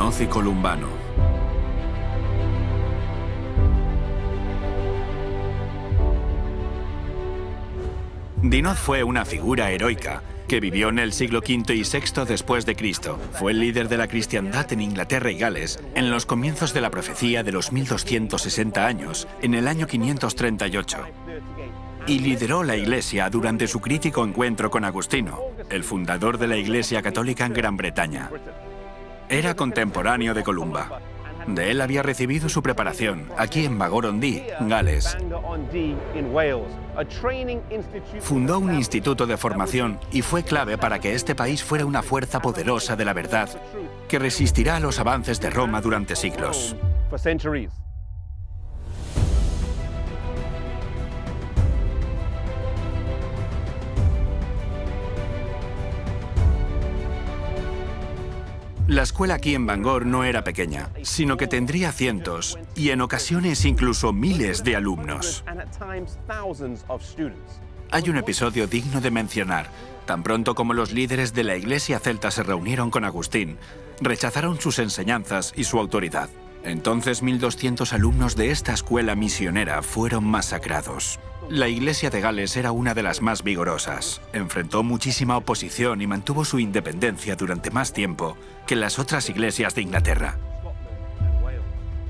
Dinoz y Columbano. Dinoz fue una figura heroica que vivió en el siglo V y VI después de Cristo. Fue el líder de la cristiandad en Inglaterra y Gales en los comienzos de la profecía de los 1260 años, en el año 538. Y lideró la Iglesia durante su crítico encuentro con Agustino, el fundador de la Iglesia católica en Gran Bretaña. Era contemporáneo de Columba. De él había recibido su preparación aquí en Bangor-on-Dee, Gales. Fundó un instituto de formación y fue clave para que este país fuera una fuerza poderosa de la verdad que resistirá a los avances de Roma durante siglos. La escuela aquí en Bangor no era pequeña, sino que tendría cientos y en ocasiones incluso miles de alumnos. Hay un episodio digno de mencionar. Tan pronto como los líderes de la Iglesia celta se reunieron con Agustín, rechazaron sus enseñanzas y su autoridad. Entonces 1200 alumnos de esta escuela misionera fueron masacrados. La Iglesia de Gales era una de las más vigorosas. Enfrentó muchísima oposición y mantuvo su independencia durante más tiempo que las otras iglesias de Inglaterra.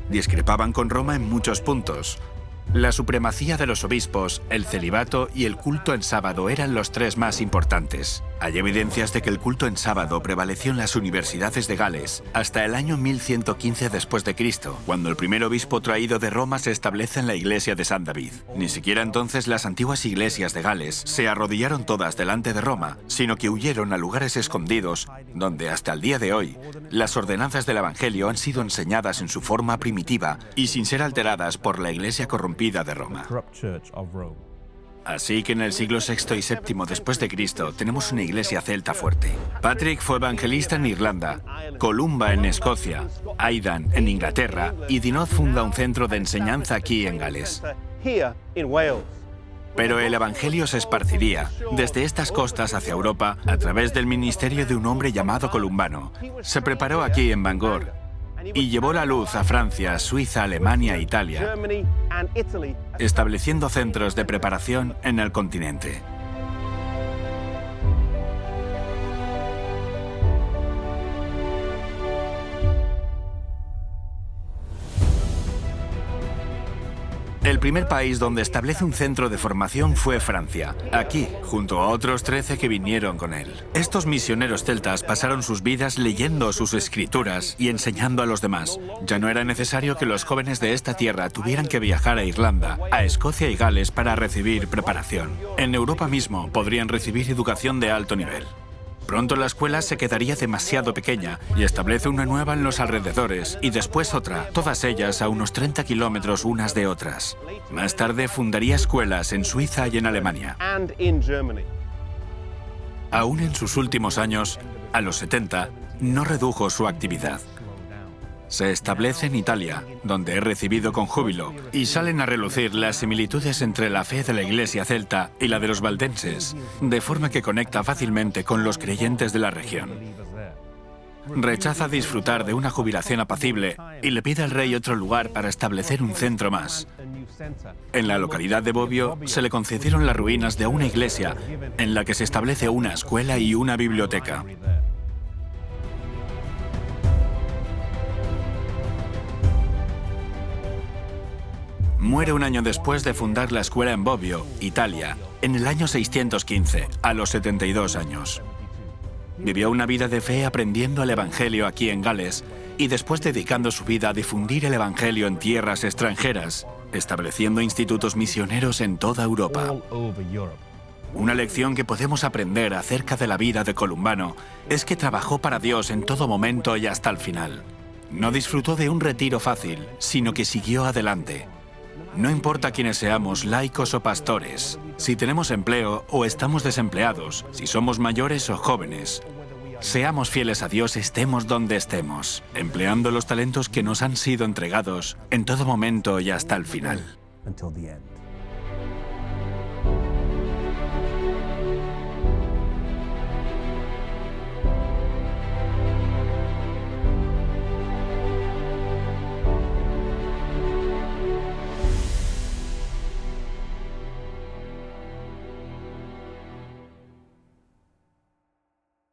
Discrepaban con Roma en muchos puntos. La supremacía de los obispos, el celibato y el culto en sábado eran los tres más importantes. Hay evidencias de que el culto en sábado prevaleció en las universidades de Gales hasta el año 1115 después de Cristo, cuando el primer obispo traído de Roma se establece en la iglesia de San David. Ni siquiera entonces las antiguas iglesias de Gales se arrodillaron todas delante de Roma, sino que huyeron a lugares escondidos, donde hasta el día de hoy las ordenanzas del Evangelio han sido enseñadas en su forma primitiva y sin ser alteradas por la iglesia corrompida de Roma. Así que en el siglo VI y VII después de Cristo tenemos una iglesia celta fuerte. Patrick fue evangelista en Irlanda, Columba en Escocia, Aidan en Inglaterra y Dinoz funda un centro de enseñanza aquí en Gales. Pero el evangelio se esparciría desde estas costas hacia Europa a través del ministerio de un hombre llamado Columbano. Se preparó aquí en Bangor y llevó la luz a Francia, Suiza, Alemania e Italia, estableciendo centros de preparación en el continente. El primer país donde establece un centro de formación fue Francia, aquí, junto a otros 13 que vinieron con él. Estos misioneros celtas pasaron sus vidas leyendo sus escrituras y enseñando a los demás. Ya no era necesario que los jóvenes de esta tierra tuvieran que viajar a Irlanda, a Escocia y Gales para recibir preparación. En Europa mismo podrían recibir educación de alto nivel. Pronto la escuela se quedaría demasiado pequeña y establece una nueva en los alrededores y después otra, todas ellas a unos 30 kilómetros unas de otras. Más tarde fundaría escuelas en Suiza y en Alemania. Aún en sus últimos años, a los 70, no redujo su actividad. Se establece en Italia, donde es recibido con júbilo, y salen a relucir las similitudes entre la fe de la iglesia celta y la de los valdenses, de forma que conecta fácilmente con los creyentes de la región. Rechaza disfrutar de una jubilación apacible y le pide al rey otro lugar para establecer un centro más. En la localidad de Bobbio se le concedieron las ruinas de una iglesia en la que se establece una escuela y una biblioteca. Muere un año después de fundar la escuela en Bobbio, Italia, en el año 615, a los 72 años. Vivió una vida de fe aprendiendo el Evangelio aquí en Gales y después dedicando su vida a difundir el Evangelio en tierras extranjeras, estableciendo institutos misioneros en toda Europa. Una lección que podemos aprender acerca de la vida de Columbano es que trabajó para Dios en todo momento y hasta el final. No disfrutó de un retiro fácil, sino que siguió adelante. No importa quiénes seamos, laicos o pastores, si tenemos empleo o estamos desempleados, si somos mayores o jóvenes. Seamos fieles a Dios estemos donde estemos, empleando los talentos que nos han sido entregados en todo momento y hasta el final.